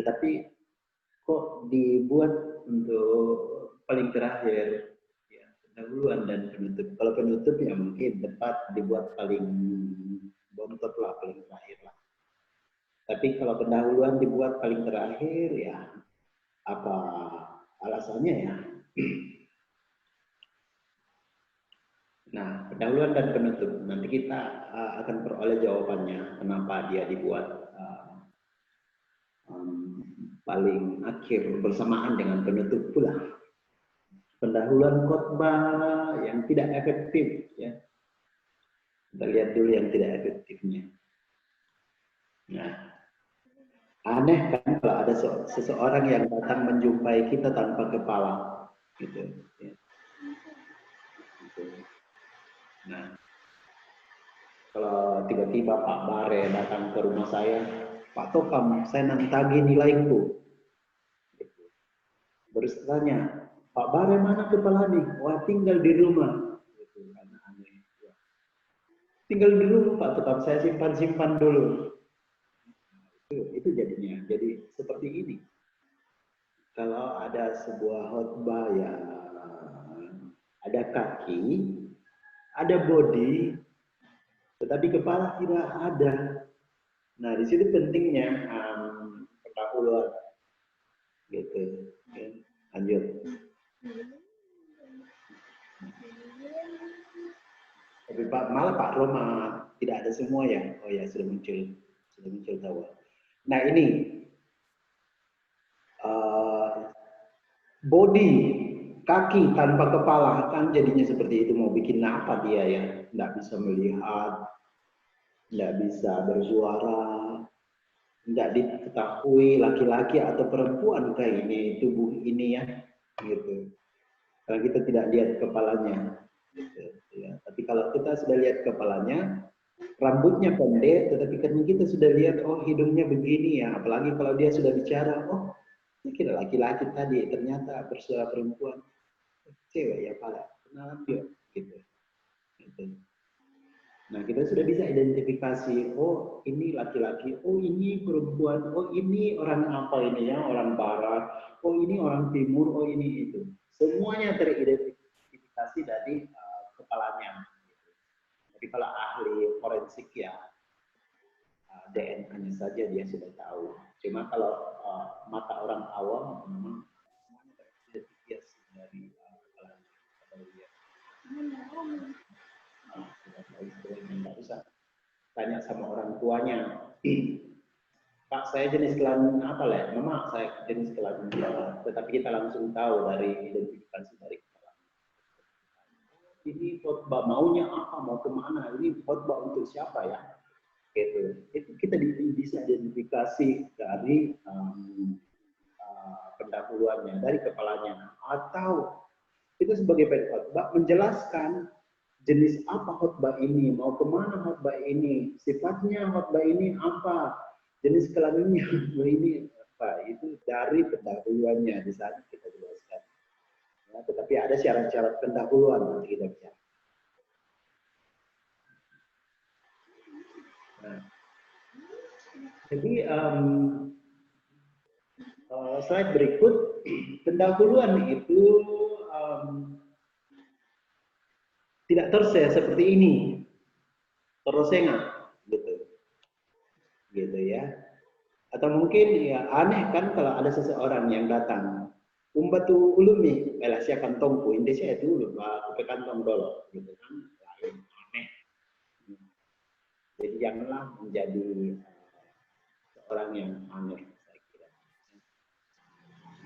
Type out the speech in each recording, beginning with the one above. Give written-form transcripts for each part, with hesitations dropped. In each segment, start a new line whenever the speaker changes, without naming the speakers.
Tetapi kok dibuat untuk paling terakhir, ya, pendahuluan dan penutup. Kalau penutup ya mungkin tepat dibuat paling bontot lah, paling terakhir lah. Tapi kalau pendahuluan dibuat paling terakhir, ya apa alasannya ya? Nah, pendahuluan dan penutup. Nanti kita akan peroleh jawabannya kenapa dia dibuat paling akhir bersamaan dengan penutup pula. Pendahuluan khotbah yang tidak efektif, ya. Kita lihat dulu yang tidak efektifnya. Nah, aneh kan kalau ada seseorang yang datang menjumpai kita tanpa kepala, gitu. Ya. Nah, kalau tiba-tiba Pak Bare datang ke rumah saya, Pak Tokam, saya nanti tagih nilaiku. Terus tanya, Pak Bare mana kepala nih? Wah, tinggal di rumah. Gitu, karena aneh. Tinggal di rumah Pak Tokam, saya simpan-simpan dulu. Itu jadinya. Jadi seperti ini. Kalau ada sebuah khotbah yang ada kaki, ada body, tetapi kepala tidak ada. Nah, di situ pentingnya pendahuluan, gitu. Lanjut. Tapi malah Pak Roma tidak ada semua ya. Oh ya, sudah muncul tahu. Nah ini body, kaki tanpa kepala kan jadinya seperti itu. Mau bikin apa dia ya? Tidak bisa melihat, tidak bisa bersuara, tidak diketahui laki-laki atau perempuan kayak ini tubuh ini ya, gitu. Kalau kita tidak lihat kepalanya, gitu, ya. Tapi kalau kita sudah lihat kepalanya, rambutnya pendek, tetapi karena kita sudah lihat, oh hidungnya begini ya, apalagi kalau dia sudah bicara, oh saya kira laki-laki tadi, ternyata bersuara perempuan, cewek ya pala, kenalan dia, gitu. Nah, kita sudah bisa identifikasi, oh ini laki-laki, oh ini perempuan, oh ini orang apa ini ya, orang barat, oh ini orang timur, oh ini itu. Semuanya teridentifikasi dari kepalanya. Jadi kalau ahli forensik ya, DNA-nya saja dia sudah tahu. Cuma kalau mata orang awam, memang semuanya teridentifikasi dari kepalanya. Tidak usah tanya sama orang tuanya, Pak saya jenis kelamin apa lah? Mama saya jenis kelamin apa? Tetapi kita langsung tahu dari identifikasi dari kepala. Ini khotbah maunya apa? Mau kemana? Ini khotbah untuk siapa ya? Gitu. Itu kita bisa identifikasi dari pendahuluannya, dari kepalanya. Atau kita sebagai pengkhotbah menjelaskan jenis apa khotbah ini, mau kemana khotbah ini, sifatnya khotbah ini apa, jenis kelaminnya khotbah ini apa, itu dari pendahuluannya di sana kita jelaskan. Ya, tetapi ada syarat-syarat pendahuluan nanti kita bicara. Nah, jadi slide berikut, pendahuluan itu tidak terus seperti ini, terosengah gitu ya. Atau mungkin ya aneh kan kalau ada seseorang yang datang, umbatu ulumi, melasya kantongku, Indonesia itu ulum, aku kantong dolo, gitu kan, lain aneh. Jadi janganlah menjadi seorang yang aneh, saya kira.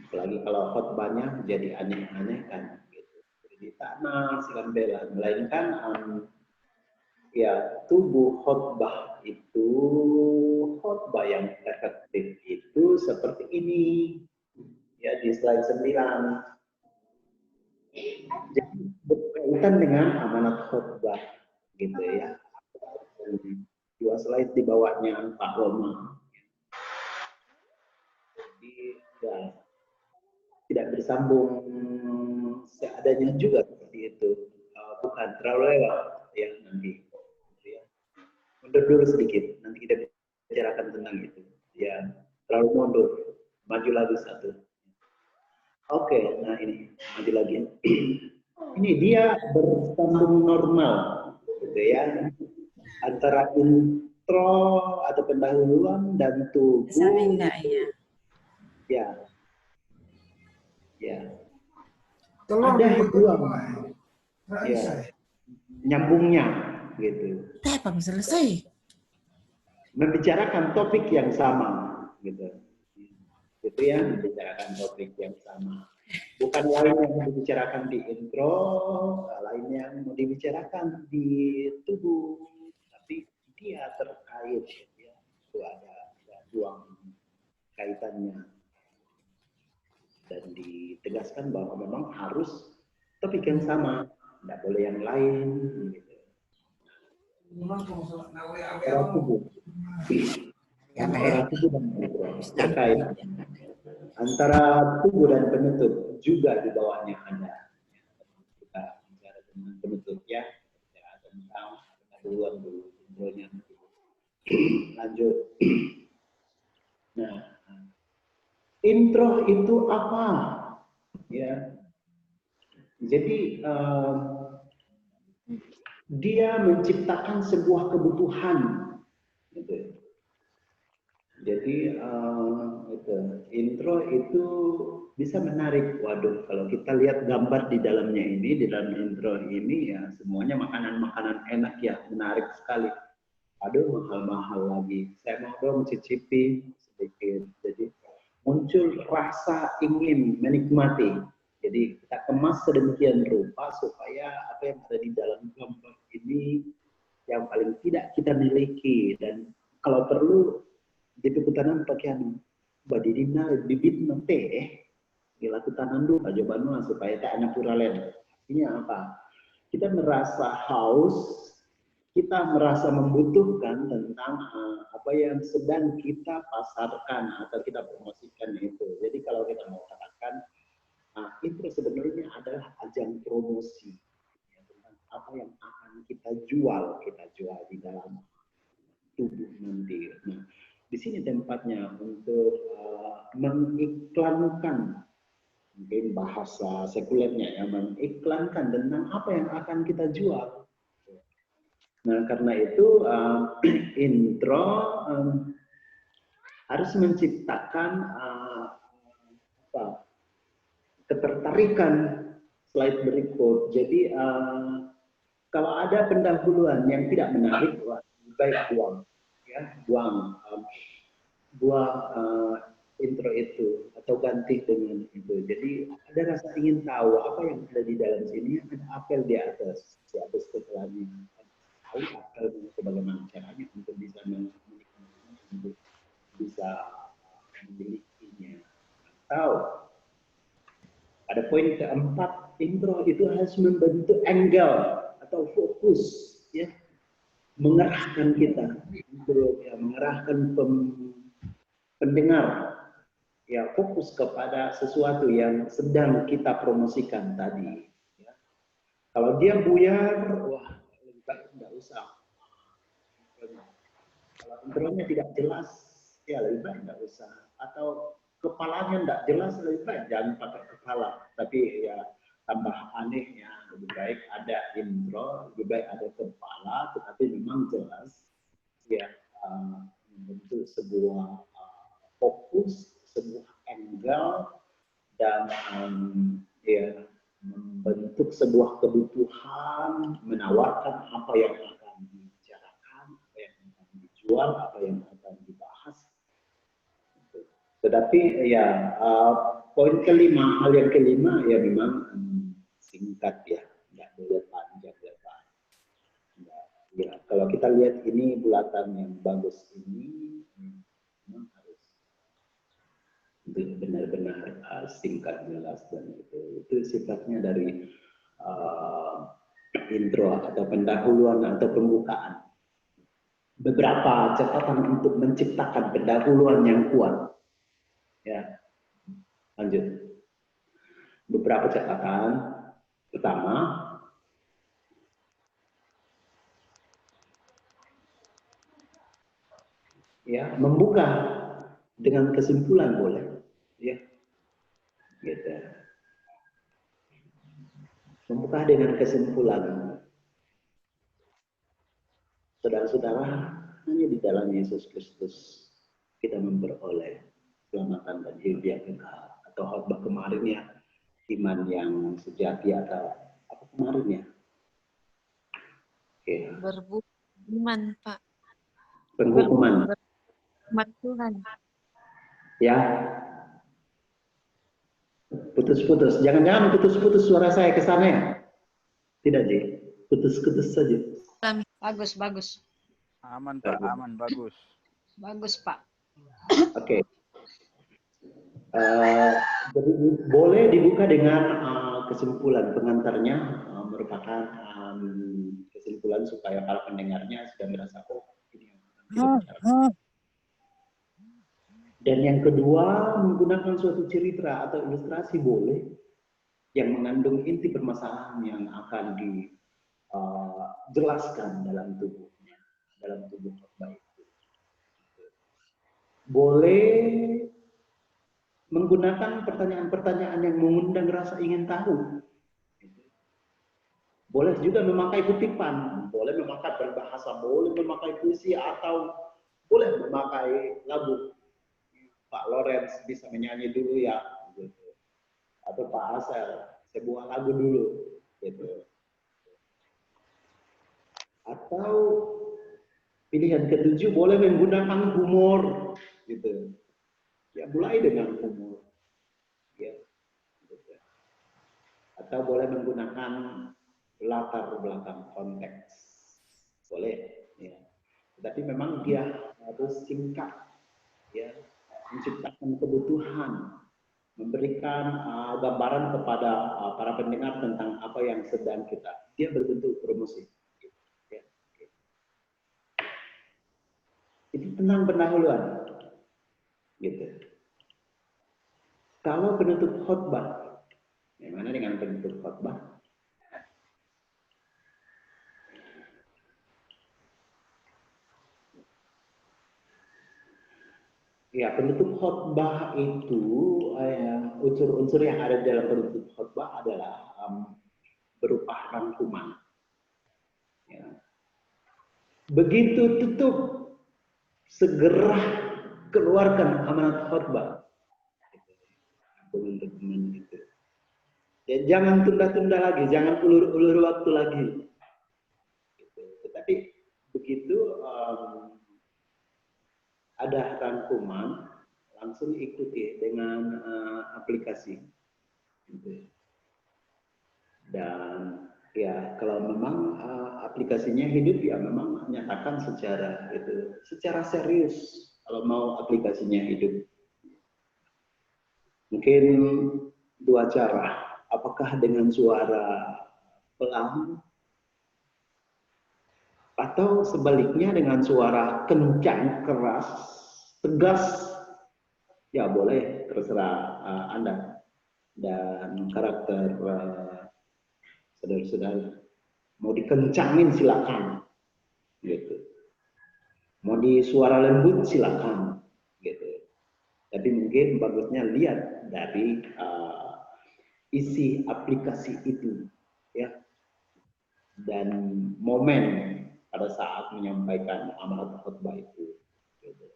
Apalagi kalau khotbahnya jadi aneh-aneh kan, gitu. Jadi tanah silam bela, melainkan ya tubuh khotbah itu, khotbah yang efektif itu seperti ini ya, di slide 9. Jadi berkaitan dengan amanat khotbah gitu ya. Dua slide di bawahnya Pak Roma. Jadi ya tidak bersambung seadanya juga seperti itu, bukan terlalu lewat ya nanti. Mundur dulu sedikit, nanti kita bicarakan tentang itu. Ya, terlalu terlalu mundur. Maju lagi satu. Oke, nah ini maju lagi. Ini dia bersambung normal, gitu ya, antara intro atau pendahuluan dan tubuh.
Samina, ya.
Ya, ya. Ada hubungan, ya, nyambungnya, gitu.
Apa selesai?
Membicarakan topik yang sama, gitu. Gitu ya, membicarakan topik yang sama. Bukan lain yang mau dibicarakan di intro, lain yang mau dibicarakan di tubuh, tapi dia terkait, ya. Itu ada dua kaitannya. Dan ditegaskan bahwa memang harus topik yang sama, tidak boleh yang lain. Gitu. Antara tubuh, antara tubuh dan penutup terkait. Antara tubuh dan penutup juga di bawahnya ada. Kita bicara tentang penutup ya, bicara tentang pendahuluan dulu, intronya. Lanjut. Nah, intro itu apa? Ya, jadi dia menciptakan sebuah kebutuhan, gitu. Jadi itu intro itu bisa menarik. Waduh, kalau kita lihat gambar di dalamnya ini, di dalam intro ini ya semuanya makanan-makanan enak ya, menarik sekali. Aduh, mahal-mahal lagi. Saya mau dong cicipi sedikit. Jadi muncul rasa ingin menikmati. Jadi kita kemas sedemikian rupa supaya apa yang ada di dalam gambar ini yang paling tidak kita miliki, dan kalau perlu di putanan pakaian badidina bibit nanti dilakukan dulu aja banua supaya tak hanya puralen. Artinya apa? Kita merasa haus, kita merasa membutuhkan tentang apa yang sedang kita pasarkan atau kita promosikan itu. Jadi kalau kita mau katakan itu sebenarnya adalah ajang promosi ya, tentang apa yang akan kita jual di dalam tubuh nanti. Nah, di sini tempatnya untuk mengiklankan, mungkin bahasa sekulernya ya, mengiklankan tentang apa yang akan kita jual. Nah, karena itu intro harus menciptakan ketertarikan. Slide berikut. Jadi kalau ada pendahuluan yang tidak menarik, baik buang, ya, buang intro itu atau ganti dengan itu. Jadi ada rasa ingin tahu apa yang ada di dalam sini, ada apel di atas setelahnya. Tahu apel bagaimana caranya untuk bisa untuk bisa memilikinya. Atau pada poin keempat, intro itu harus membentuk angle atau fokus, ya, mengerahkan kita untuk ya, mengerahkan pendengar ya fokus kepada sesuatu yang sedang kita promosikan tadi. Ya. Kalau dia buyar, wah lebih baik tidak usah. Kalau intronya tidak jelas, ya lebih baik tidak usah. Atau kepalanya tidak jelas, lebih baik jangan pakai kepala. Tapi ya tambah aneh ya, lebih baik ada intro, lebih baik ada kepala, tetapi memang jelas ya membentuk sebuah fokus, sebuah angle, dan ya membentuk sebuah kebutuhan, menawarkan apa yang akan dibicarakan, apa yang akan dijual, apa yang akan dibahas. Tetapi ya poin kelima, hal yang kelima ya memang singkat ya, nggak boleh panjang lebar. Ya, kalau kita lihat ini bulatan yang bagus ini memang harus benar-benar singkat, jelas, dan itu sifatnya dari intro atau pendahuluan atau pembukaan. Beberapa catatan untuk menciptakan pendahuluan yang kuat. Ya, lanjut. Beberapa catatan. Pertama, ya, membuka dengan kesimpulan boleh, ya, gitu. Membuka dengan kesimpulan, saudara-saudara, hanya di dalam Yesus Kristus kita memperoleh keselamatan dan hidup yang kekal. Atau khotbah kemarin ya, iman yang sejati, atau apa kemarin ya? Oke.
Berbuman, Pak.
Penghukuman.
Berbuat Tuhan.
Ya. Putus-putus. Jangan-jangan putus-putus suara saya ke sana ya? Tidak, Ji. Putus-putus saja.
Bagus, bagus.
Aman, Pak. Aman, bagus.
Bagus, Pak.
Oke. Jadi boleh dibuka dengan kesimpulan pengantarnya, merupakan kesimpulan supaya para pendengarnya sudah merasa, oh ini yang akan kita bicarakan. Dan yang kedua, menggunakan suatu cerita atau ilustrasi boleh yang mengandung inti permasalahan yang akan dijelaskan dalam tubuhnya, dalam tubuh khotbah itu. Boleh menggunakan pertanyaan-pertanyaan yang mengundang rasa ingin tahu. Boleh juga memakai kutipan, boleh memakai berbahasa, boleh memakai puisi, atau boleh memakai lagu. Pak Lorenz bisa menyanyi dulu ya, gitu. Atau Pak Asel sebuah lagu dulu, gitu. Atau pilihan ketujuh boleh menggunakan humor, gitu. Ya mulai dengan humor, ya. Gitu. Atau boleh menggunakan latar belakang konteks, boleh. Ya. Tapi memang dia harus singkat, ya. Menciptakan kebutuhan, memberikan gambaran kepada para pendengar tentang apa yang sedang kita. Dia berbentuk promosi. Ya. Itu tentang pendahuluan, gitu. Kalau penutup khotbah, bagaimana dengan penutup khotbah? Ya, penutup khotbah itu unsur-unsur yang ada dalam penutup khotbah adalah berupa rangkuman. Ya. Begitu tutup, segera keluarkan amanat khotbah. Teman-teman gitu. Ya, jangan tunda-tunda lagi, jangan ulur-ulur waktu lagi. Gitu. Tetapi begitu ada rangkuman, langsung ikuti dengan aplikasi. Gitu. Dan ya kalau memang aplikasinya hidup, ya memang nyatakan secara serius kalau mau aplikasinya hidup. Mungkin dua cara, apakah dengan suara pelan atau sebaliknya dengan suara kencang, keras, tegas. Ya boleh, terserah Anda dan karakter saudara-saudara. Mau dikencangin silakan, gitu. Mau di suara lembut silakan, gitu. Tapi mungkin bagusnya lihat dari isi aplikasi itu, ya, dan momen pada saat menyampaikan amanat khotbah itu. Gitu.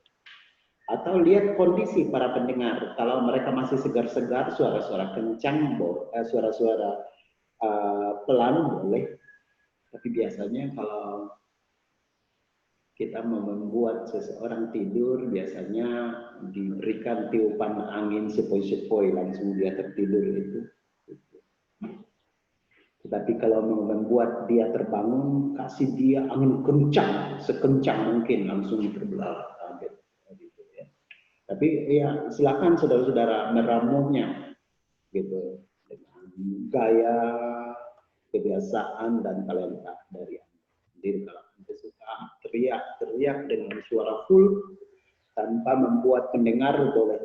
Atau lihat kondisi para pendengar, kalau mereka masih segar-segar, suara-suara kencang, suara-suara pelan boleh. Tapi biasanya kalau kita mau membuat seseorang tidur, biasanya diberikan tiupan angin sepoi-sepoi, langsung dia tertidur itu. Tetapi kalau mau membuat dia terbangun, kasih dia angin kencang, sekencang mungkin, langsung terbelah. Gitu, ya. Tapi ya silakan saudara-saudara meramuhnya, gitu, dengan gaya, kebiasaan dan talenta dari Anda. Jadi kalau Anda suka teriak-teriak dengan suara full tanpa membuat pendengar boleh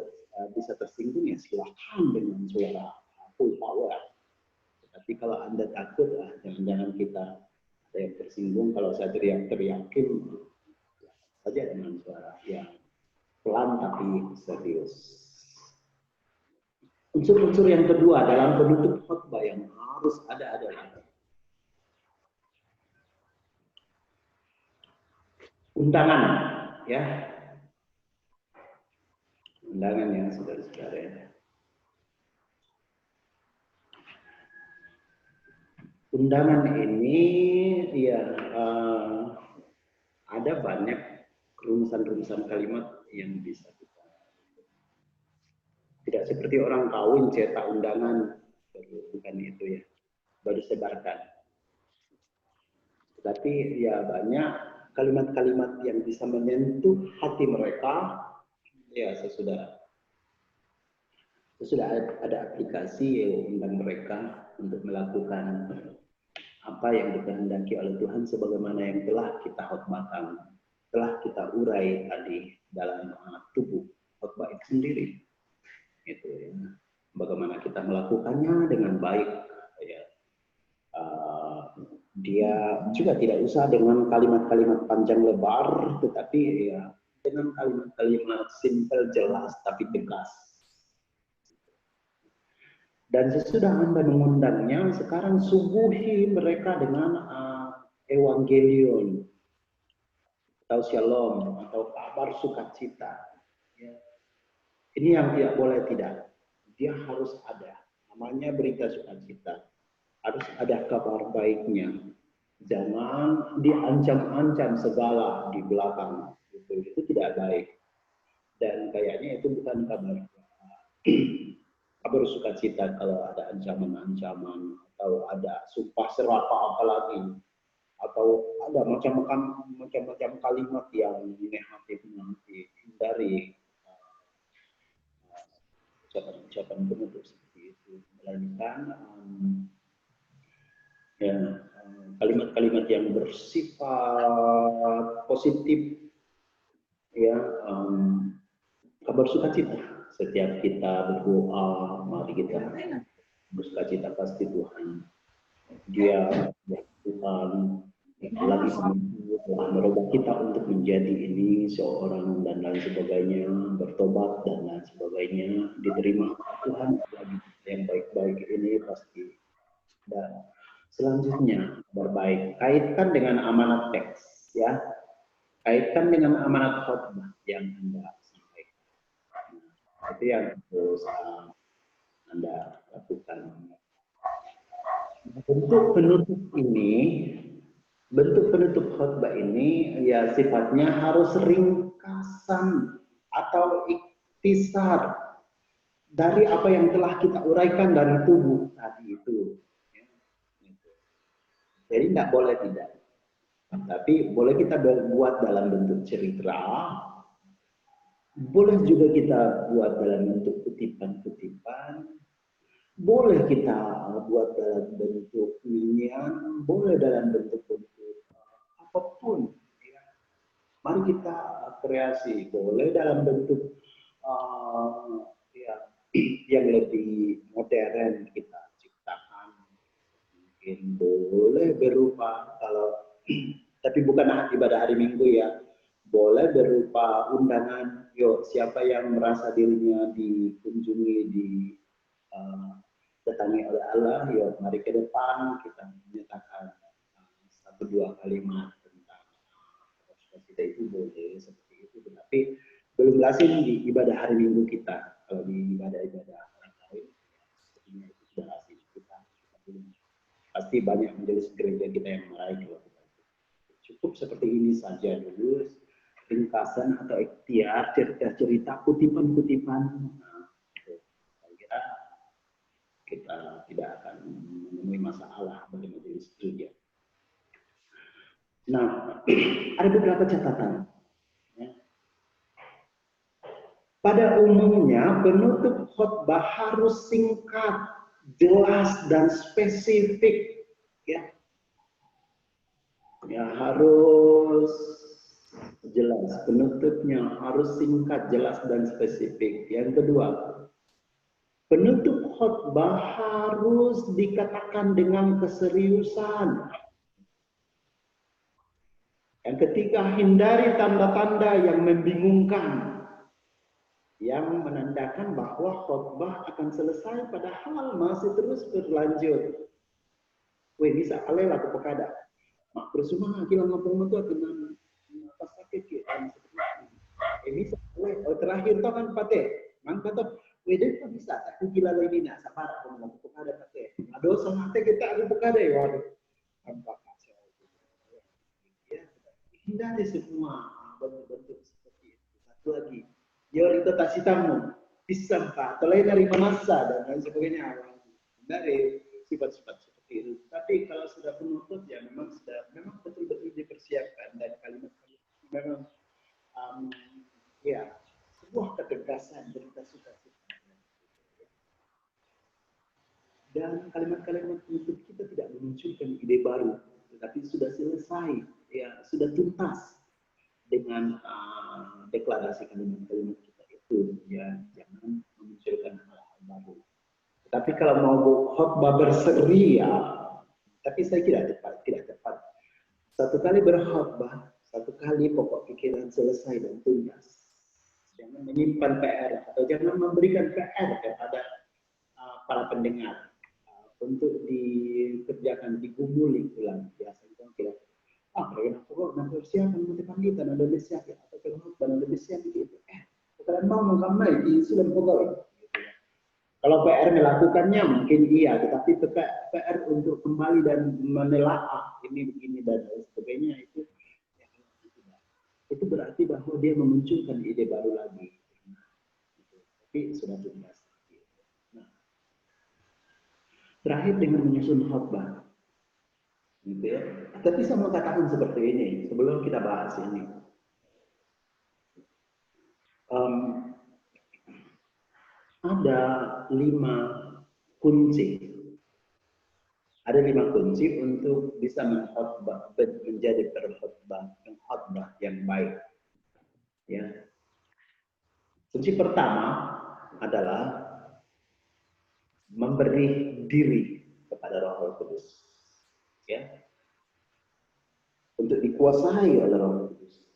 bisa tersinggung, ya silakan dengan suara full power. Tapi kalau Anda takut, jangan-jangan kita ada yang tersinggung kalau saya teriak-teriakin, saja dengan suara yang pelan tapi serius. Unsur-unsur yang kedua dalam penutup khotbah yang harus ada adalah undangan, ya. Undangan ya, saudara-saudara ya. Undangan ini ya ada banyak rumusan-rumusan kalimat yang bisa kita. Tidak seperti orang kawin cetak undangan, bukan itu ya, baru sebarkan. Tetapi ya banyak kalimat-kalimat yang bisa menyentuh hati mereka. Ya sesudah ada aplikasi yang undang mereka untuk melakukan apa yang dikehendaki oleh Tuhan sebagaimana yang telah kita khotbahkan, telah kita urai tadi dalam tubuh khotbah itu sendiri. Itu ya. Bagaimana kita melakukannya dengan baik ya. Dia juga tidak usah dengan kalimat-kalimat panjang lebar, tetapi ya dengan kalimat-kalimat simpel, jelas tapi tegas. Dan sesudah Anda mengundangnya, sekarang suguhi mereka dengan evangelion atau shalom atau kabar sukacita. Ya. Ini yang tidak boleh tidak. Dia harus ada. Namanya berita sukacita. Harus ada kabar baiknya. Jangan diancam-ancam segala di belakang. Itu tidak baik. Dan kayaknya itu bukan kabar sukacita kalau ada ancaman-ancaman atau ada sumpah serapah apalagi atau ada macam-macam kalimat yang negatif nanti dari ucapan-ucapan penutup seperti itu, melainkan kalimat-kalimat yang bersifat positif, ya, kabar sukacita. Setiap kita berdoa, mari kita bersukacita pasti Tuhan. Dia Tuhan lagi telah merubah kita untuk menjadi ini seorang dan lain sebagainya, bertobat dan lain sebagainya, diterima Tuhan lagi yang baik-baik ini pasti. Dan selanjutnya berbaik, kaitkan dengan amanat teks, ya, kaitkan dengan amanat khotbah yang Anda sampaikan. Itu yang harus Anda lakukan. Bentuk penutup khotbah ini ya sifatnya harus ringkasan atau ikhtisar dari apa yang telah kita uraikan dari tubuh tadi itu. Jadi tidak boleh tidak. Tapi boleh kita buat dalam bentuk cerita, boleh juga kita buat dalam bentuk kutipan-kutipan, boleh kita buat dalam bentuk nyanyian, boleh dalam bentuk-bentuk apapun. Ya. Mari kita kreasi, boleh dalam bentuk yang lebih modern kita ciptakan. Mungkin boleh berupa tapi bukan ibadah hari Minggu ya, boleh berupa undangan. Yuk, siapa yang merasa dirinya dikunjungi, datangi oleh Allah, yuk mari ke depan kita menyatakan 1-2 kalimat tentang kita itu boleh seperti itu. Tetapi belum lazim di ibadah hari Minggu kita. Kalau di ibadah-ibadah orang lain, sepertinya itu sudah lazim kita belum. Pasti banyak majelis gereja kita yang meraih kalau kita cukup seperti ini saja dulu, ringkasan atau ikhtiar, cerita-cerita, kutipan-kutipan. Nah, saya kira kita tidak akan menemui masalah bagi majelis gereja. Nah, ada beberapa catatan. Pada umumnya penutup khotbah harus singkat, jelas dan spesifik, ya. Ya harus jelas, penutupnya harus singkat, jelas dan spesifik. Yang kedua, penutup khotbah harus dikatakan dengan keseriusan. Yang ketiga, hindari tanda-tanda yang membingungkan. yang menandakan bahwa khotbah akan selesai padahal masih terus berlanjut. Weh, bisa kalian laku pekada. Mak bersumah kilang ngapung itu akan pas sakit kan seperti ini. Bisa kalian. Oh terakhir toh kan pate. Man kata, weh deh kok bisa. Aku gila lagi nak sabar aku laku pekada pate. Aduh sama te kita aku pekada ya waduh. Tampak kacau. Ya, hindari semua bentuk-bentuk seperti itu. Satu lagi. Prioritas tamu pisang pak, lain dari manasa dan lain sebagainya dari sifat-sifat seperti itu. Tapi kalau sudah penutup ya memang betul-betul dipersiapkan dan kalimat-kalimat memang ya sebuah ketegasan dan kita suka. Dan kalimat-kalimat penutup kita tidak memunculkan ide baru, tetapi sudah selesai, ya sudah tuntas dengan deklarasi kalimat-kalimat kita itu, ya jangan memunculkan hal-hal baru. Tapi kalau mau khotbah berseri ya, tapi saya tidak tepat. Satu kali berkhotbah, satu kali pokok pikiran selesai dan tuntas. Jangan menyimpan PR atau jangan memberikan PR kepada para pendengar untuk dikerjakan, digumuli ulang. Biasanya kira mereka kok nanti siapa nanti panggilan ada siap ya atau kalau ada siap gitu. Kalian mau mengamai di sudah pegawai. Kalau PR melakukannya mungkin iya, tetapi PR untuk kembali dan menelaah ini begini dan lain sebagainya itu ya, itu berarti bahwa dia memunculkan ide baru lagi. Tapi sudah tuntas. Nah, terakhir dengan menyusun khotbah. Gitu ya. Tapi saya mau katakan seperti ini sebelum kita bahas ini. Ada 5 kunci. Ada 5 kunci untuk bisa mengkhotbah menjadi pengkhotbah yang baik. Ya. Kunci pertama adalah memberi diri kepada Roh Kudus. Ya, untuk dikuasai oleh Roh Kudus.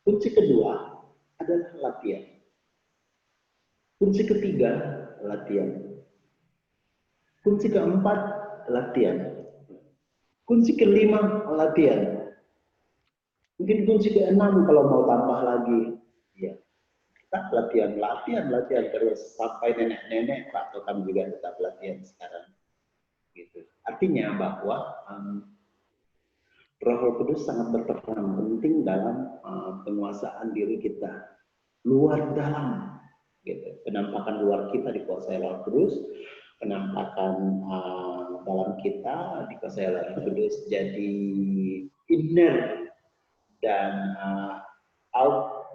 Kunci kedua adalah latihan. Kunci ketiga latihan. Kunci keempat latihan. Kunci kelima latihan. Mungkin kunci keenam kalau mau tambah lagi. Ya, kita latihan terus sampai nenek-nenek atau kami juga tetap latihan sekarang. Gitu. Artinya bahwa Roh Kudus sangat berperan penting dalam penguasaan diri kita, luar dalam, gitu. Penampakan luar kita dikuasai Roh Kudus, penampakan dalam kita dikuasai Roh Kudus. Jadi inner dan out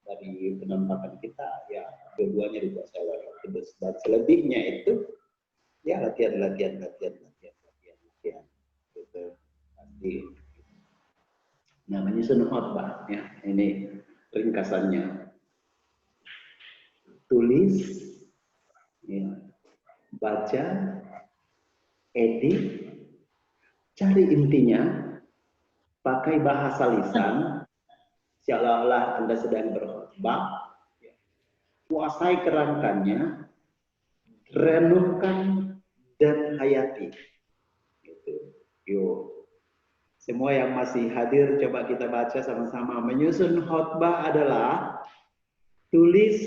dari penampakan kita, ya dua-duanya dikuasai Roh Kudus. Dan selebihnya itu ya latihan gitu. Pasti. Nah, menyusun khotbah ya, ini ringkasannya. Tulis, ya, baca, edit, cari intinya, pakai bahasa lisan, seolah-olah Anda sedang berkhotbah, ya. Kuasai kerangkanya, renungkan dan hayati. Gitu. Yuk. Semua yang masih hadir, coba kita baca sama-sama. Menyusun khotbah adalah tulis,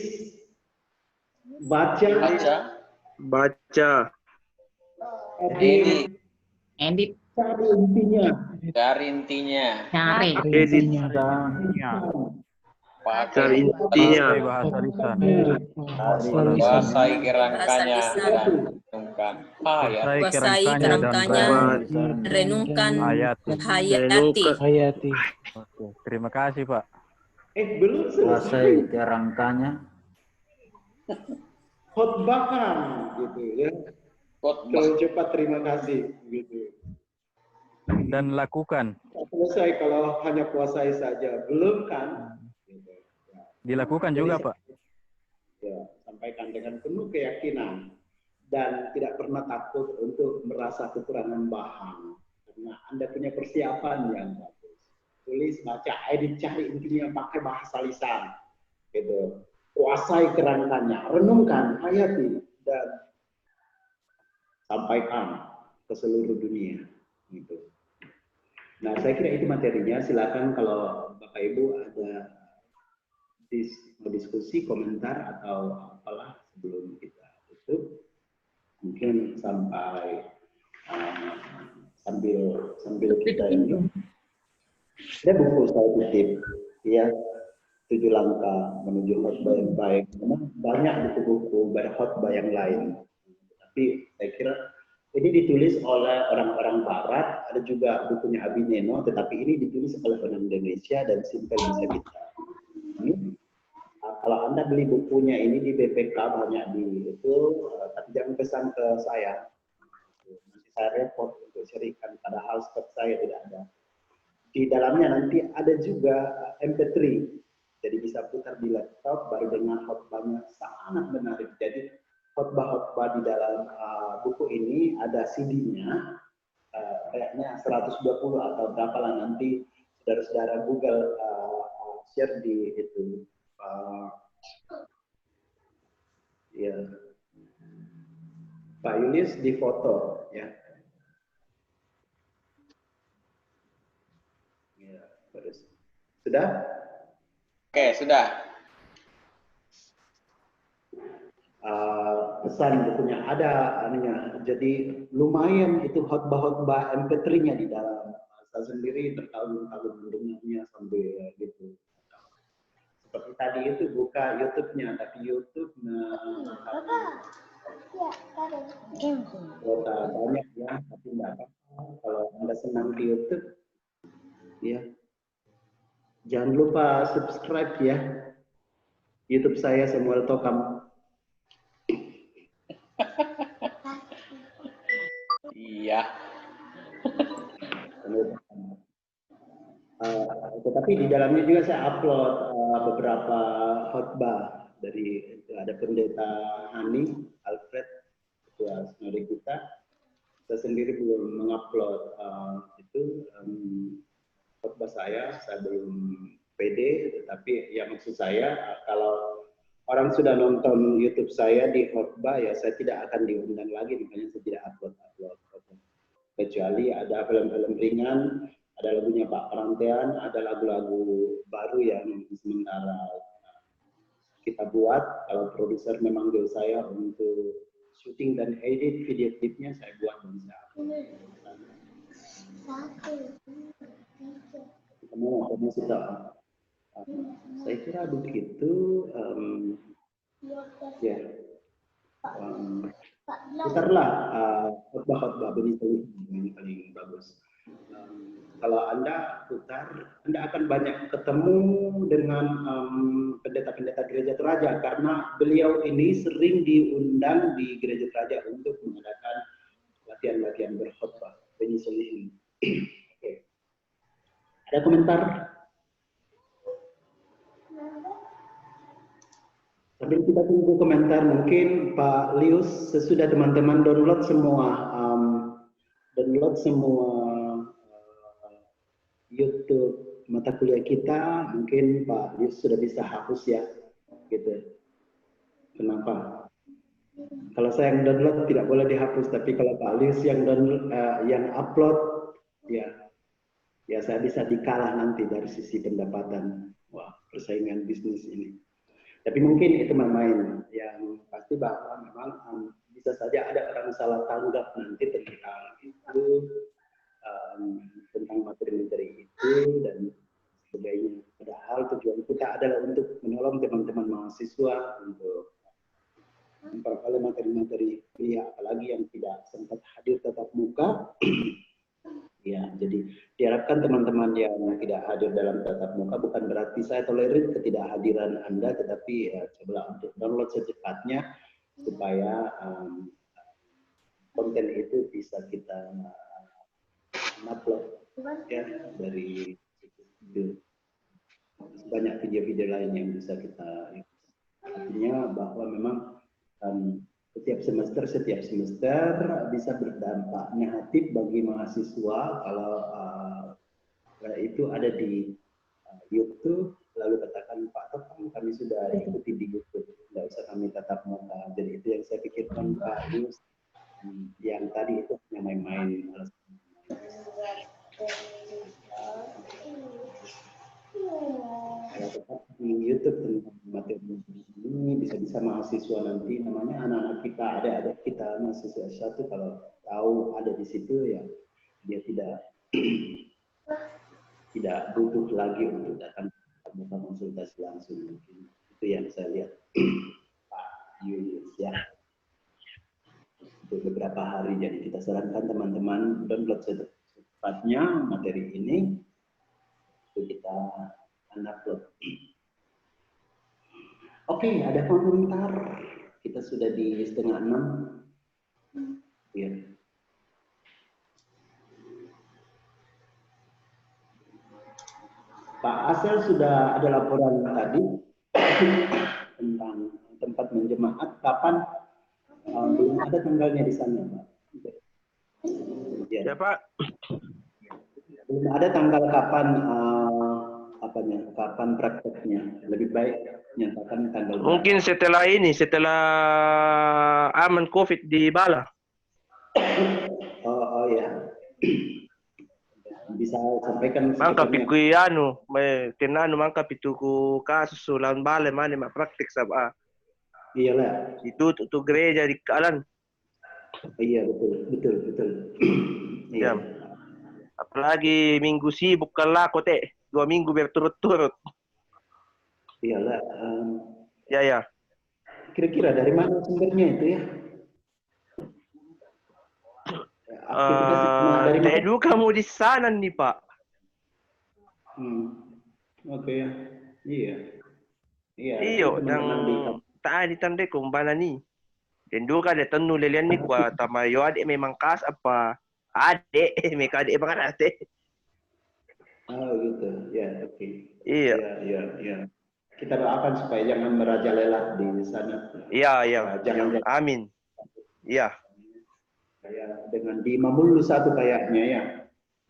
baca, edit, cari intinya,
Cari intinya.
Cari intinya. Bahasa lisan.
Kuasai kerangkanya dan renungkan.
Kuasai kerangkanya, renungkan, hayati.
Oke, terima kasih Pak.
belum selesai.
Kerangkanya.
Khotbahkan, gitu ya. Cepat terima kasih, gitu.
Dan lakukan.
Selesai kalau hanya kuasai saja, belum kan?
Dilakukan
Jadi,
juga Pak.
Ya, sampaikan dengan penuh keyakinan dan tidak pernah takut untuk merasa kekurangan bahan karena Anda punya persiapan yang bagus. Tulis, baca, edit, cari intinya pakai bahasa lisan, gitu. kuasai kerangkanya, renungkan, hayati, dan sampaikan ke seluruh dunia. Gitu. Nah, saya kira itu materinya. Silakan kalau Bapak Ibu ada diskusi, komentar atau apalah sebelum kita tutup, mungkin sampai sambil kita ini. Ada buku saya kutip, ya, 7 langkah menuju khotbah yang baik. Memang banyak buku-buku khotbah yang lain, tapi saya kira ini ditulis oleh orang-orang Barat. Ada juga bukunya Abi Neno, tetapi ini ditulis oleh orang Indonesia dan simpel bisa kita. Kalau Anda beli bukunya ini di BPK banyak di itu, tapi jangan pesan ke saya. Nanti saya repot untuk syarikan, padahal stok saya tidak ada. Di dalamnya nanti ada juga MP3, jadi bisa putar di laptop, baru dengar khotbahnya, sangat menarik. Jadi khotbah-khotbah di dalam buku ini ada CD-nya, kayaknya 120 atau berapa lah, nanti saudara-saudara Google share di itu. Ya, Pak Yulis di foto, ya. Ya, terus. Sudah?
Oke, sudah.
Pesan bukunya ada anunya. Jadi lumayan itu khotbah-khotbah MP3-nya di dalam. Saya sendiri bertahun-tahun mendengarnya sampai gitu. Seperti tadi itu buka YouTube-nya, tapi YouTube kuota banyak ya, tapi enggak apa-apa. Kalau Anda senang di YouTube, ya jangan lupa subscribe ya. YouTube saya Samuel Tokam.
Iya.
Tetapi di dalamnya juga saya upload beberapa khotbah dari ada pendeta Hani Alfred, ketua sinode kita. Saya sendiri belum mengupload itu khotbah saya belum pede, tetapi ya maksud saya kalau orang sudah nonton YouTube saya di khotbah, ya saya tidak akan diundang lagi, makanya saya tidak upload. Kecuali ada film-film ringan, ada lagunya Pak Perantean, ada lagu-lagu baru yang sementara kita buat. Kalau produser memanggil saya untuk syuting dan edit video klipnya, saya buat dan saya upload. Kamu sudah, saya kira begitu. Ya, putarlah khotbah-khotbah benih yang paling bagus. Kalau Anda putar, Anda akan banyak ketemu dengan pendeta-pendeta gereja Toraja, karena beliau ini sering diundang di gereja Toraja untuk mengadakan latihan-latihan berkhotbah penyusul. Oke. Ada komentar? Sambil kita tunggu komentar, mungkin Pak Lius, sesudah teman-teman download semua YouTube mata kuliah kita, mungkin Pak Lius sudah bisa hapus ya, gitu. Kenapa? Kalau saya yang download tidak boleh dihapus, tapi kalau Pak Lius yang download, yang upload, ya saya bisa dikalah nanti dari sisi pendapatan. Wah, persaingan bisnis ini. Tapi mungkin itu main-main, yang pasti bahwa memang bisa saja ada orang salah tanggap nanti tentang itu, tentang materi-materi itu dan sebagainya. Padahal tujuan kita adalah untuk menolong teman-teman mahasiswa untuk memperoleh materi-materi kuliah, apalagi yang tidak sempat hadir tatap muka. Ya, jadi diharapkan teman-teman yang tidak hadir dalam tatap muka, bukan berarti saya tolerir ketidakhadiran Anda, tetapi ya, cobalah untuk download secepatnya supaya konten itu bisa kita upload ya dari video. Banyak video-video lain yang bisa kita, artinya bahwa memang setiap semester bisa berdampak negatif bagi mahasiswa kalau itu ada di YouTube lalu katakan Pak Topang kami sudah ikuti di YouTube, tidak usah kami tatap muka. Jadi itu yang saya pikirkan Pak Yus, yang tadi itu hanya main-main. Kalau tetap di YouTube tentang materi ini bisa-bisa mahasiswa nanti namanya anak-anak kita, adik-adik kita mahasiswa S1 kalau tahu ada di situ ya dia tidak butuh lagi untuk datang ke konsultasi langsung. Mungkin itu yang saya lihat Pak Julius ya. Untuk beberapa hari jadi kita sarankan teman-teman download secepatnya materi ini untuk kita upload. Oke, ada komentar. Kita sudah di 5:30. Ya. Pak Asel sudah ada laporan tadi tentang tempat menjemaat. Kapan? Belum ada tanggalnya di sana, Pak.
Ya, Pak.
Belum ada tanggal kapan kapan prakteknya. Lebih baik nyatakan tanggal.
Mungkin setelah ini, setelah aman COVID di Bala.
Oh ya. Bisa sampaikan.
Mangka piku anu, kenanu mangka pituku kasus ulang Bala mana mak praktek sab.
Iyalah.
Itu tuh gereja di Kalan.
Iya betul.
Iya. Apalagi minggu sibuk kalah kote. 2 minggu berturut-turut.
Iyalah.
Ya.
Kira-kira dari mana sumbernya itu ya?
Dari dulu kamu di sana nih Pak.
Oke. Iya.
Iyo, dan tak ditandai kumbana nih. Dan dulu kan ada tenu lelian nih kuat sama yo adik memang kas apa adik mereka adik banget adik.
Oh gitu, ya oke.
Iya.
Kita doakan supaya jangan merajalela di sana.
Iya.
Jangan.
Amin. Iya.
Kayak dengan di Mamulu satu kayaknya ya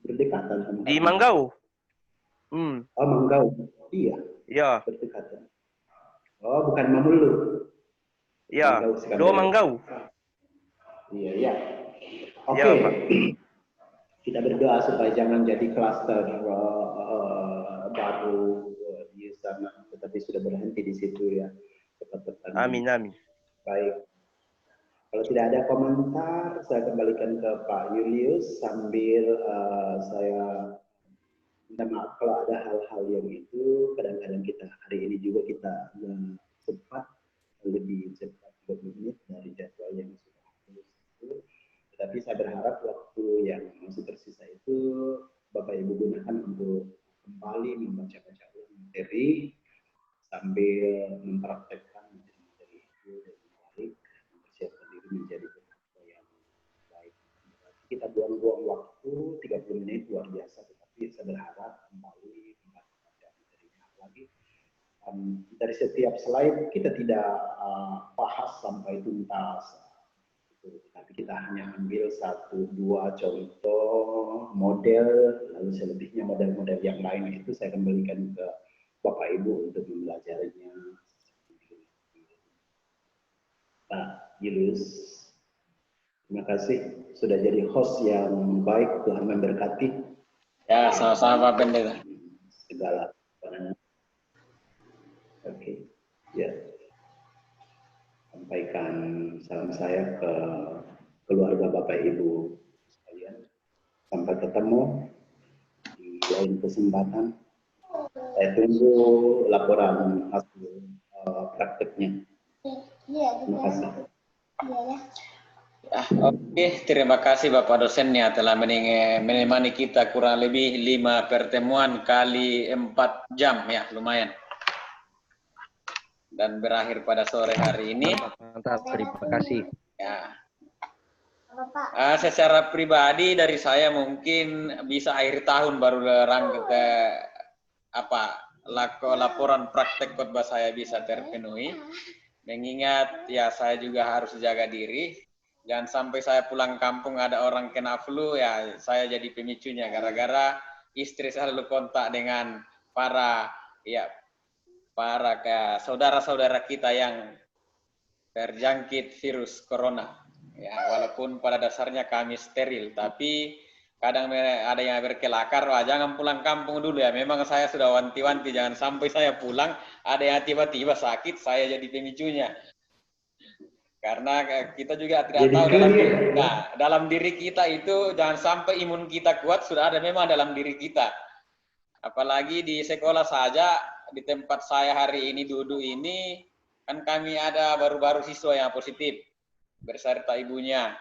berdekatan sama.
Di Manggau.
Oh Manggau, iya.
Iya.
Berdekatan. Oh bukan Mamulu.
Iya. Dua Manggau.
Iya. Oke.
Ya, Pak.
Kita berdoa supaya jangan jadi klaster baru di sana, tetapi sudah berhenti di situ ya. Cepat bertanding.
Amin.
Baik. Kalau tidak ada komentar, saya kembalikan ke Pak Julius sambil saya minta maaf kalau ada hal-hal yang itu kadang-kadang kita hari ini juga kita cepat lebih cepat 20 menit dari jadwal yang sudah itu. Tetapi saya berharap waktu yang masih tersisa itu Bapak Ibu gunakan untuk kembali membaca-baca ulang materi sambil mempraktekkan materi itu dengan baik, mempersiapkan diri menjadi peserta yang baik. Kita buang-buang waktu 30 menit luar biasa, tetapi saya berharap kembali membaca materinya lagi. Dari setiap slide kita tidak bahas sampai tuntas. Tapi kita hanya ambil 1-2 contoh model, lalu selebihnya model-model yang lain itu saya kembalikan ke Bapak Ibu untuk mempelajarinya. Pak Julius, terima kasih sudah jadi host yang baik, Tuhan memberkati.
Ya, sama-sama Pak Pendeta.
Segala. Oke, ya. Sampaikan salam saya ke keluarga Bapak Ibu sekalian. Sampai ketemu di lain kesempatan. Saya tunggu laporan hasil prakteknya. Terima kasih.
Oke, terima kasih Bapak dosennya telah menemani kita kurang lebih 5 pertemuan kali 4 jam ya, lumayan. Dan berakhir pada sore hari ini.
Mantap, terima kasih.
Ya. Secara pribadi dari saya mungkin bisa akhir tahun baru laporan praktek khotbah saya bisa terpenuhi. Mengingat ya saya juga harus jaga diri. Dan sampai saya pulang kampung ada orang kena flu ya saya jadi pemicunya gara-gara istri selalu kontak dengan para para saudara-saudara kita yang terjangkit virus corona. Ya, walaupun pada dasarnya kami steril, tapi kadang ada yang berkelakar, wah jangan pulang kampung dulu ya. Memang saya sudah wanti-wanti, jangan sampai saya pulang, ada yang tiba-tiba sakit, saya jadi pemicunya. Karena kita juga tidak tahu dalam diri kita itu, jangan sampai imun kita kuat, sudah ada memang dalam diri kita. Apalagi di sekolah saja, di tempat saya hari ini duduk ini, kan kami ada baru-baru siswa yang positif berserta ibunya.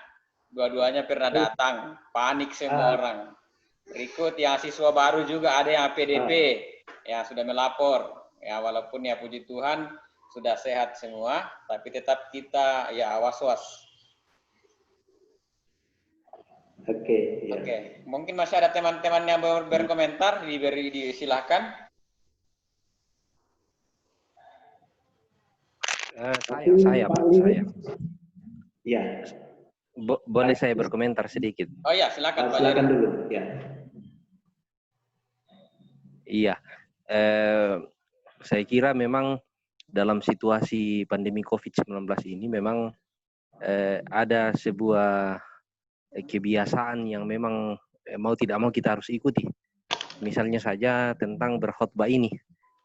Dua-duanya pernah datang, panik semua orang. Berikut yang siswa baru juga ada yang PDP, yang sudah melapor. Ya walaupun ya puji Tuhan sudah sehat semua, tapi tetap kita ya was-was.
Oke.
Oke. Mungkin masih ada teman-teman yang berkomentar, disilahkan.
Saya.
Ya.
Boleh saya berkomentar sedikit?
Oh ya, silakan Pak.
Silakan dulu. Ya.
Iya. Saya kira memang dalam situasi pandemi COVID-19 ini memang ada sebuah kebiasaan yang memang mau tidak mau kita harus ikuti. Misalnya saja tentang berkhotbah ini.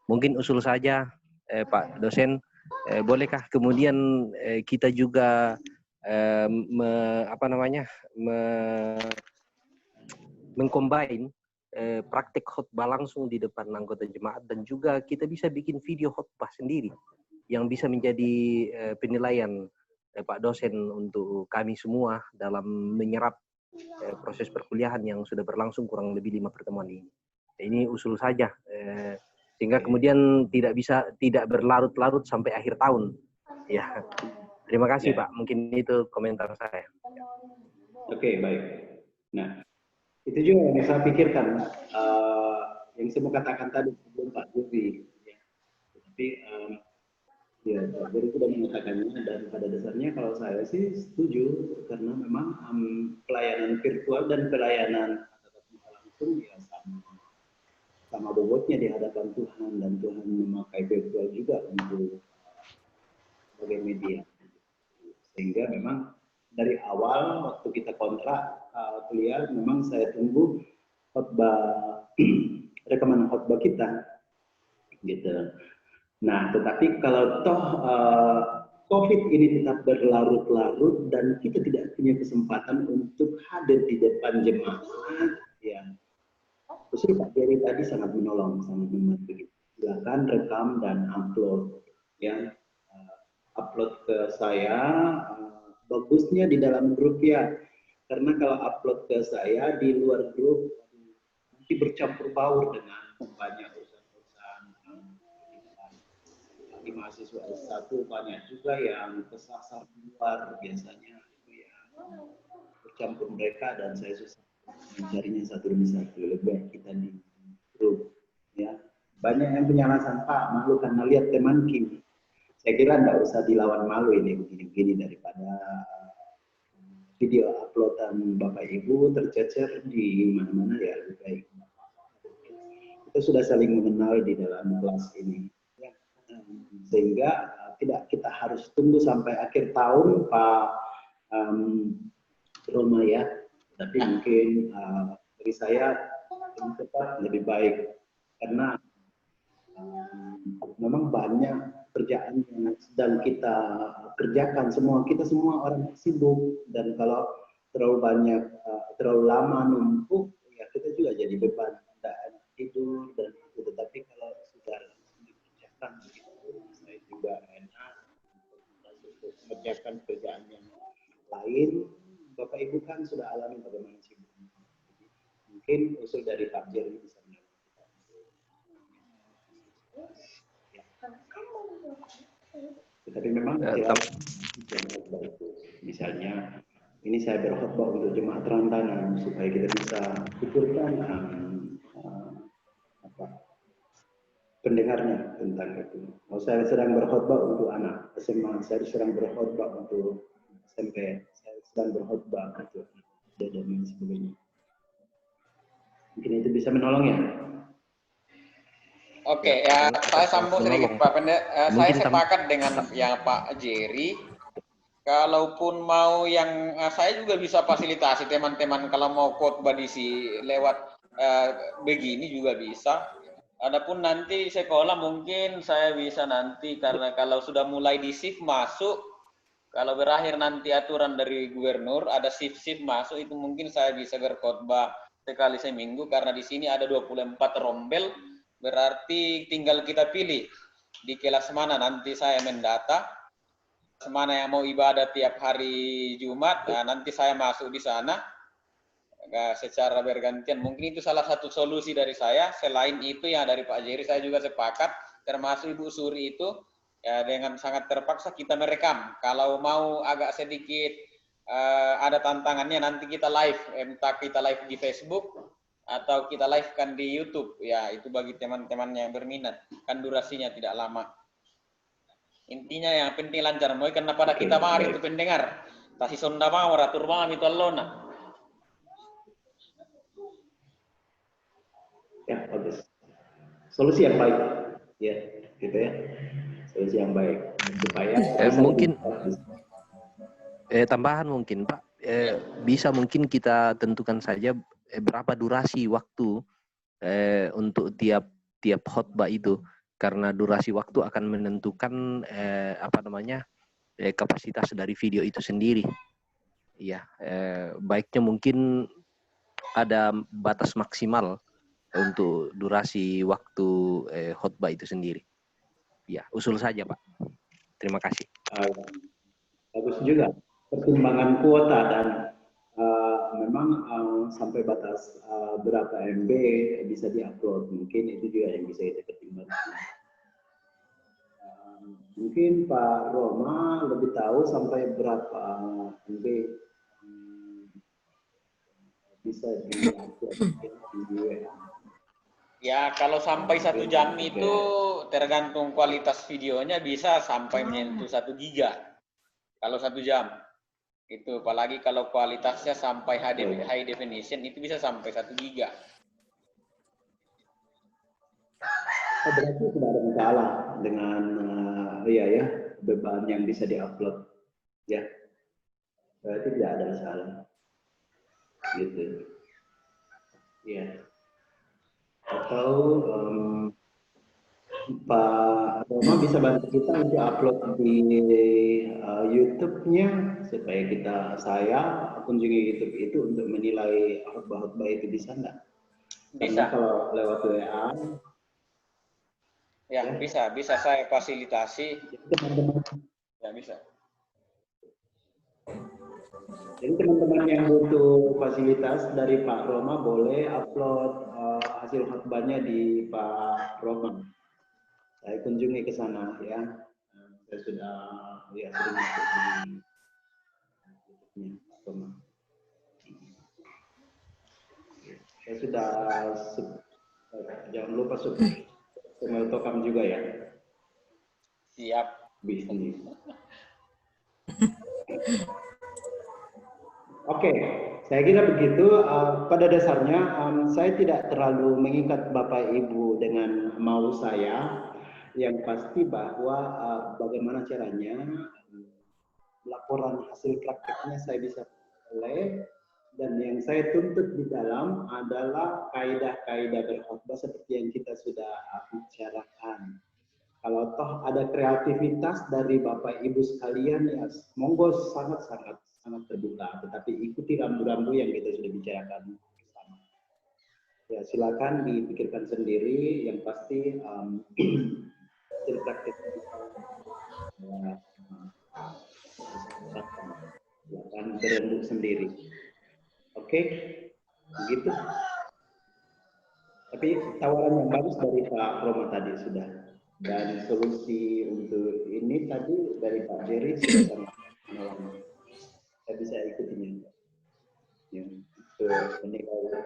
Mungkin usul saja Pak dosen, bolehkah kemudian kita juga mengcombine praktek khotbah langsung di depan anggota jemaat, dan juga kita bisa bikin video khotbah sendiri yang bisa menjadi penilaian Pak dosen untuk kami semua dalam menyerap proses perkuliahan yang sudah berlangsung kurang lebih 5 pertemuan ini. Ini usul saja, sehingga kemudian tidak berlarut-larut sampai akhir tahun. Ya. Terima kasih Pak, mungkin itu komentar saya.
Oke, baik. Nah, itu juga yang saya pikirkan, yang saya mau katakan tadi sebelum Pak Juri. Ya. Tapi ya, Pak Juri sudah mengatakannya, dan pada dasarnya kalau saya sih setuju, karena memang pelayanan virtual dan pelayanan tatap muka langsung ya sama bobotnya di hadapan Tuhan, dan Tuhan memakai virtual juga untuk sebagai media. Sehingga memang dari awal waktu kita kontrak kuliah, memang saya tunggu rekaman khotbah kita, gitu. Nah, tetapi kalau toh COVID ini tetap berlarut-larut dan kita tidak punya kesempatan untuk hadir di depan jemaat, ya, justru Pak Jerry tadi sangat menolong, sangat membantu. Silakan rekam dan upload, ya. Upload ke saya, bagusnya di dalam grup ya, karena kalau upload ke saya di luar grup nanti bercampur baur dengan banyak urusan-urusan di mahasiswa S1, banyak juga yang kesasar di luar, biasanya itu ya bercampur mereka, dan saya susah mencarinya satu demi satu. Lebih baik kita di grup ya. Banyak yang punya alasan, Pak, malu karena lihat teman Kim. Saya kira enggak usah dilawan malu ini begini-begini, daripada video uploadan Bapak Ibu tercecer di mana-mana, ya lebih baik. Kita sudah saling mengenal di dalam kelas ini, ya. Sehingga tidak kita harus tunggu sampai akhir tahun Pak Roma ya, tapi mungkin dari saya lebih cepat lebih baik, karena memang banyak kerjaan yang sedang kita kerjakan, kita semua orang sibuk, dan kalau terlalu banyak, terlalu lama numpuk, ya kita juga jadi beban, tidak enak tidur dan itu. Tetapi kalau sudah langsung dikerjakan, saya juga enak untuk mengerjakan kerjaan yang lain. Bapak Ibu kan sudah alami bagaimana sibuknya. Mungkin usul dari Pak Jerry bisa menolong kita. Tetapi memang misalnya ini saya berkhotbah untuk jemaat Rantanan supaya kita bisa pikirkan pendengarnya tentang itu. Saya sedang berkhotbah untuk anak SMA, saya sedang berkhotbah untuk SMP, saya sedang berkhotbah untuk dan lain sebagainya. Mungkin itu bisa menolong ya.
Oke, ya saya sambung sedikit Pak Pendek. Saya sepakat dengan yang Pak Jerry. Kalaupun mau yang saya juga bisa fasilitasi teman-teman kalau mau khotbah di lewat begini juga bisa. Adapun nanti sekolah mungkin saya bisa nanti karena kalau sudah mulai di shift masuk, kalau berakhir nanti aturan dari gubernur ada shift masuk itu mungkin saya bisa berkhotbah sekali seminggu karena di sini ada 24 rombel. Berarti tinggal kita pilih di kelas mana nanti saya mendata, semana yang mau ibadah tiap hari Jumat, nanti saya masuk di sana secara bergantian. Mungkin itu salah satu solusi dari saya. Selain itu yang dari Pak Jerry saya juga sepakat, termasuk Ibu Suri itu, ya dengan sangat terpaksa kita merekam. Kalau mau agak sedikit ada tantangannya nanti kita live, entah kita live di Facebook, atau kita live kan di YouTube, ya itu bagi teman-teman yang berminat, kan durasinya tidak lama. Intinya yang penting lancar, mau karena pada kita mari itu pendengar, tasi sonda mau ratur malam itu allona.
Ya bagus, solusi yang baik, ya gitu ya, solusi yang baik supaya
mungkin tambahan mungkin Pak, bisa mungkin kita tentukan saja berapa durasi waktu untuk tiap khotbah itu, karena durasi waktu akan menentukan kapasitas dari video itu sendiri. Ya, baiknya mungkin ada batas maksimal untuk durasi waktu khotbah itu sendiri. Ya, usul saja Pak. Terima kasih.
Bagus juga pertimbangan kuota dan memang sampai batas berapa MB bisa diupload, mungkin itu juga yang bisa kita pertimbangkan. Mungkin Pak Roma lebih tahu sampai berapa MB bisa diupload di WA.
Ya kalau sampai 1 jam itu tergantung kualitas videonya bisa sampai menyentuh 1 giga. Kalau 1 jam. Itu apalagi kalau kualitasnya sampai high definition itu bisa sampai 1 giga.
Berarti tidak ada masalah dengan beban yang bisa diupload, ya. Berarti tidak ada masalah, gitu. Ya. Atau Pak Roma bisa bantu kita untuk upload di YouTube-nya supaya saya kunjungi YouTube itu untuk menilai khotbah-khotbah itu bisa nggak? Karena kalau lewat WA
ya bisa saya fasilitasi. Ya bisa.
Jadi teman-teman yang butuh fasilitas dari Pak Roma boleh upload hasil khotbahnya di Pak Roma. Saya kunjungi ke sana ya. Saya sudah sering masuk di Pak Roma. Saya sudah jangan lupa Tokam juga ya.
Siap.
Bisnis. Oke, saya kira begitu. Pada dasarnya saya tidak terlalu mengikat Bapak Ibu dengan mau saya. Yang pasti bahwa bagaimana caranya laporan hasil prakteknya saya bisa peroleh, dan yang saya tuntut di dalam adalah kaidah-kaidah berkhotbah seperti yang kita sudah bicarakan. Kalau toh ada kreativitas dari Bapak Ibu sekalian, ya monggo sangat terbuka. Tetapi ikuti rambu-rambu yang kita sudah bicarakan bersama. Ya silakan dipikirkan sendiri. Yang pasti hasil praktek silakan berembuk sendiri. Oke, begitu. Tapi tawaran yang bagus dari Pak Roma tadi sudah. Dan solusi untuk ini tadi dari Pak Jerry sudah sangat menolong. Saya bisa ikutinya. Ya, untuk menilai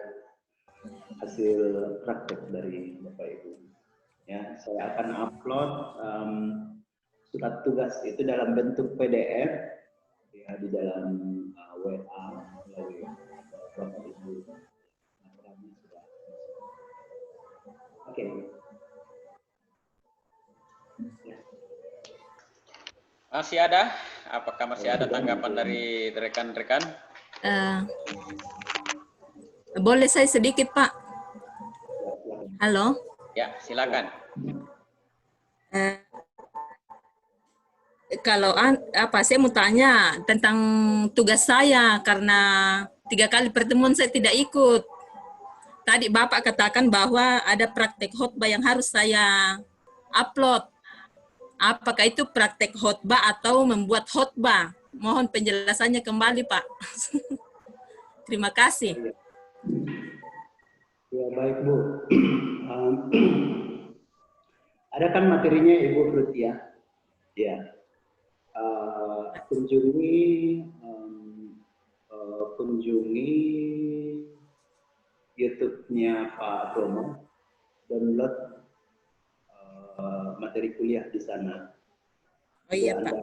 hasil praktek dari Bapak Ibu. Ya, saya akan upload surat tugas itu dalam bentuk PDF ya di dalam WA melalui Bapak Ibu. Oke.
Masih ada? Apakah masih ada tanggapan dari rekan-rekan?
Boleh saya sedikit, Pak? Halo?
Ya, silakan.
Kalau saya mau tanya tentang tugas saya karena 3 kali pertemuan saya tidak ikut. Tadi Bapak katakan bahwa ada praktek khotbah yang harus saya upload. Apakah itu praktek khotbah atau membuat khotbah? Mohon penjelasannya kembali, Pak. Terima kasih.
Ya, baik, Bu. Ada kan materinya Ibu Ruth ya? Ya. Kunjungi YouTube-nya Pak Bromo, download materi kuliah di sana.
Oh iya, Pak.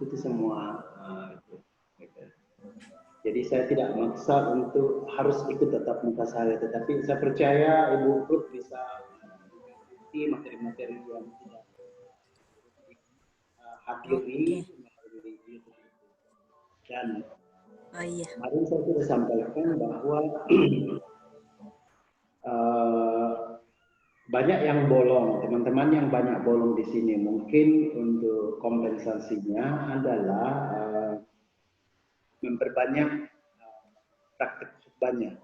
Itu semua. Jadi saya tidak maksa untuk harus ikut tetap muka saya, tetapi saya percaya Ibu Ruth bisa mengikuti materi-materi yang tidak hadiri melalui YouTube. Dan kemarin saya sudah sampaikan bahwa banyak yang bolong, teman-teman yang banyak bolong di sini. Mungkin untuk kompensasinya adalah memperbanyak praktek khutbahnya.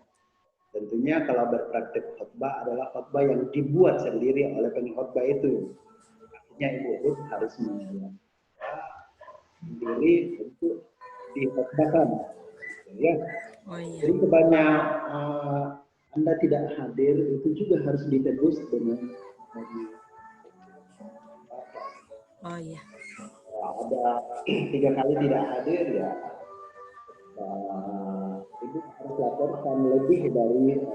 Tentunya kalau berpraktek khutbah adalah khutbah yang dibuat sendiri oleh pengkhutbah itu. Artinya Ibu Ruth harus membuat sendiri untuk dikhutbahkan. Ya. Jadi kebanyak Anda tidak hadir itu juga harus ditebus dengan ada 3 kali tidak hadir ya. Ibu harus laporkan lebih dari 3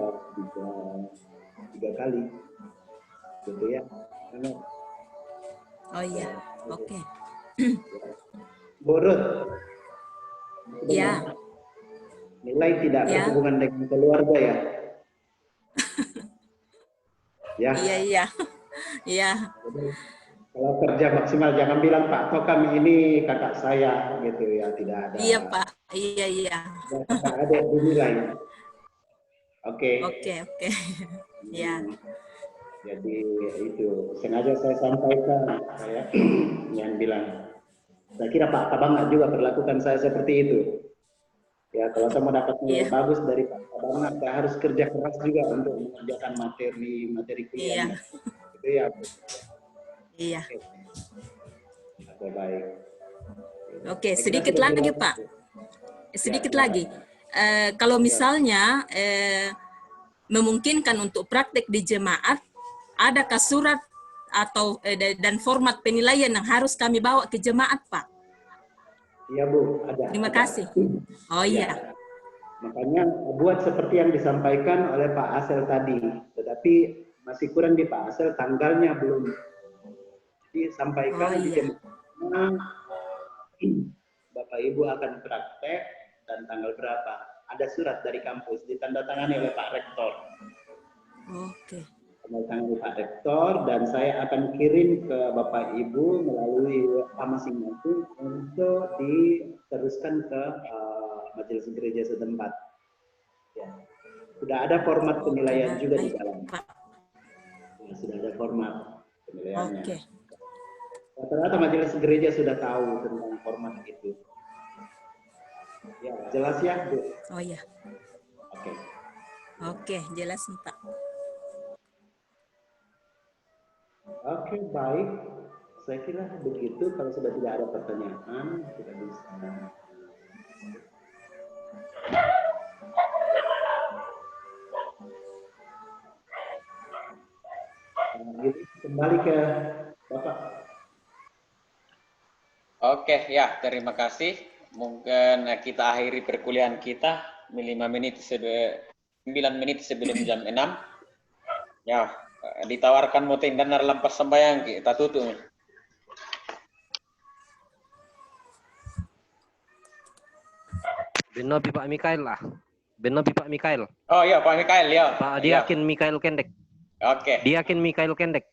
kali, gitu ya.
Oke.
Borot.
Ya.
Nilai tidak berhubungan dengan keluarga ya. Ya.
Iya.
Kalau kerja maksimal jangan bilang Pak Toh kami ini kakak saya gitu ya, tidak ada.
Iya Pak, iya.
Ada dinilai. Oke.
Ya.
Jadi itu sengaja saya sampaikan saya yang bilang. Saya kira Pak Tabang juga perlakukan saya seperti itu. Ya kalau saya mau dapat nilai bagus dari Pak Tabang, saya harus kerja keras juga untuk mengerjakan materi kuliahnya. Itu ya.
Iya.
Oke, baik.
Oke, sedikit lagi Pak. Sedikit lagi. Kalau misalnya memungkinkan untuk praktek di jemaat, adakah surat atau dan format penilaian yang harus kami bawa ke jemaat, Pak?
Iya, Bu, ada.
Terima kasih. Oh iya.
Makanya buat seperti yang disampaikan oleh Pak Asel tadi, tetapi masih kurang di Pak Asel, tanggalnya belum. Jadi sampaikan di jemaat, Bapak Ibu akan praktek dan tanggal berapa. Ada surat dari kampus ditandatangani oleh Pak Rektor.
Oke.
Ditandatangani Pak Rektor dan saya akan kirim ke Bapak Ibu melalui masing-masing untuk diteruskan ke majelis gereja setempat. Ya. Sudah ada format penilaian juga di dalam. Ya, sudah ada format penilaiannya.
Oke.
Rata-rata majelis gereja sudah tahu tentang format itu. Ya, jelas ya, Bu?
Oh iya. Oke, jelas nih, Pak.
Oke, baik. Saya kira begitu. Kalau sudah tidak ada pertanyaan, kita bisa. Jadi kembali ke Bapak.
Oke, ya, terima kasih. Mungkin kita akhiri perkuliahan kita 9 menit sebelum jam 6. Ya, ditawarkan mau dan lampas sembayang kita tutup.
Benobi Pak Mikael lah. Benobi Pak Mikael.
Oh iya, Pak Mikael ya.
Pak Diakin Mikael Kendek.
Oke.
Diakin Mikael Kendek.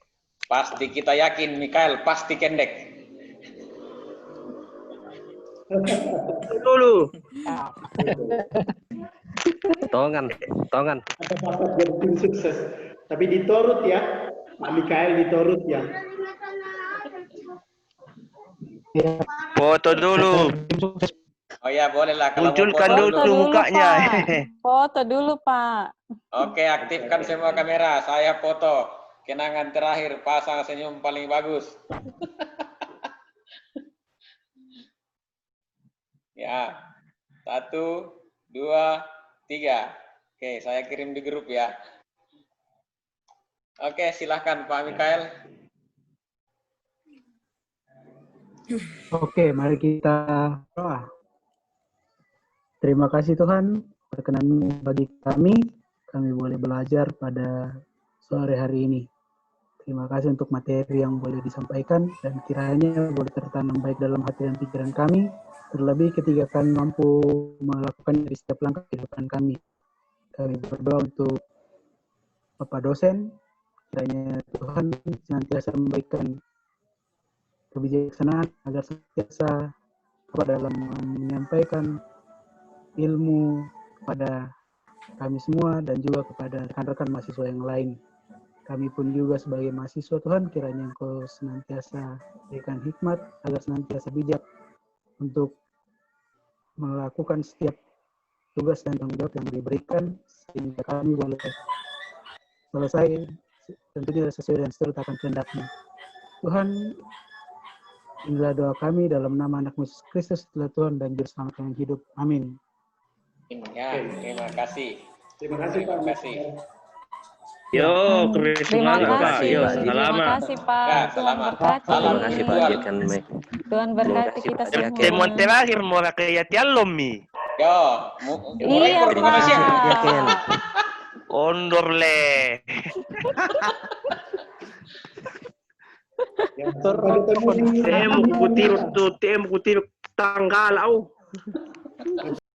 Pasti kita yakin, Mikael, pasti kendek.
Dulu.
Tongan.
Ada bakat jadi tim sukses. Tapi diturut ya, Pak Mikael diturut ya.
Foto dulu.
Oh ya, bolehlah kalau mau
Munculkan
foto
dulu tuh mukanya.
Foto dulu, Pak.
Oke, aktifkan semua kamera. Saya foto. Kenangan terakhir, pasang senyum paling bagus. Ya, 1, 2, 3. Oke, saya kirim di grup ya. Oke, silahkan Pak Mikael.
Oke, mari kita doa. Terima kasih Tuhan, berkenan bagi kami boleh belajar pada sore hari ini. Terima kasih untuk materi yang boleh disampaikan dan kiranya boleh tertanam baik dalam hati dan pikiran kami, terlebih ketika kami mampu melakukan di setiap langkah kehidupan kami. Kami berdoa untuk Bapak dosen, kiranya Tuhan senantiasa memberikan kebijaksanaan agar senantiasa dalam menyampaikan ilmu kepada kami semua dan juga kepada rekan-rekan mahasiswa yang lain. Kami pun juga sebagai mahasiswa Tuhan, kiranya Engkau senantiasa berikan hikmat agar senantiasa bijak untuk melakukan setiap tugas dan tanggung jawab yang diberikan sehingga kami boleh selesai tentunya sesuai dan seturut akan kehendak-Mu. Tuhan, inilah doa kami dalam nama anak Yesus Kristus Tuhan dan Juru Selamat yang hidup. Amin.
Ya, terima kasih.
Terima kasih Pak.
Terima kasih.
Yo,
Terima kasih.
Yo,
Terima
selamat.
kasih, Pak.
Ya,
Tuhan
selamat.
berkati.
Salam
Terima kasih Pak
Jual.
Jekan.
Tuhan berkati kita semua.
Temon terakhir mau rakyat Yalomi.
Yo,
Iya,
rekor di Malaysia.
Pak.
Ondorle.
Sampai ketemu di
Temu kutirut tanggal au.